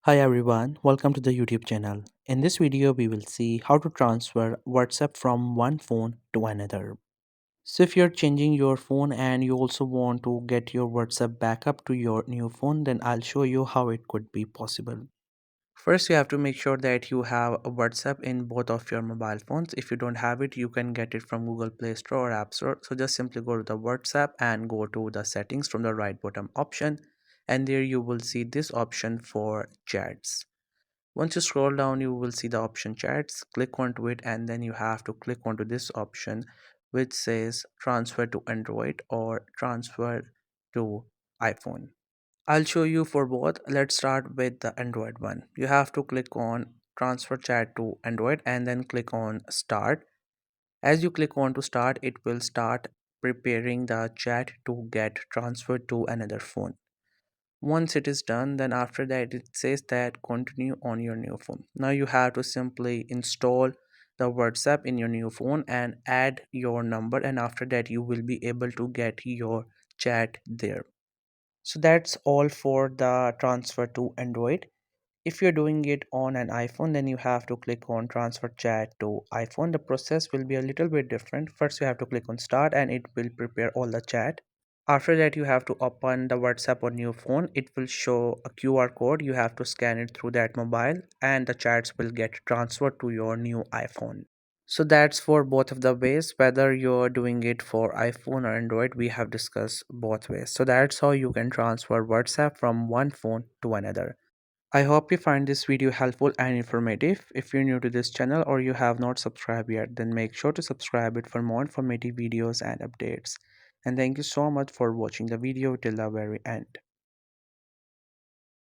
Hi everyone, welcome to the YouTube channel. In this video, we will see how to transfer WhatsApp from one phone to another. So if you're changing your phone and you also want to get your WhatsApp back up to your new phone, then I'll show you how it could be possible. First, you have to make sure that you have a WhatsApp in both of your mobile phones. If you don't have it, you can get it from Google Play Store or App Store. So just simply go to the WhatsApp and go to the settings from the right bottom option, and there you will see this option for chats. Once you scroll down, you will see the option chats. Click onto it, and then you have to click onto this option which says transfer to Android or transfer to iPhone. I'll show you for both. Let's start with the Android one. You have to click on transfer chat to Android and then click on start. As you click on to start, it will start preparing the chat to get transferred to another phone. Once it is done, then after that it says that continue on your new phone. Now you have to simply install the WhatsApp in your new phone and add your number, and after that you will be able to get your chat there. So that's all for the transfer to Android. If you're doing it on an iPhone, then you have to click on transfer chat to iPhone. The process will be a little bit different. First you have to click on start and it will prepare all the chat. After that, you have to open the WhatsApp on your phone. It will show a QR code. You have to scan it through that mobile, and the chats will get transferred to your new iPhone. So that's for both of the ways. Whether you're doing it for iPhone or Android, we have discussed both ways. So that's how you can transfer WhatsApp from one phone to another. I hope you find this video helpful and informative. If you're new to this channel or you have not subscribed yet, then make sure to subscribe it for more informative videos and updates. And thank you so much for watching the video till the very end.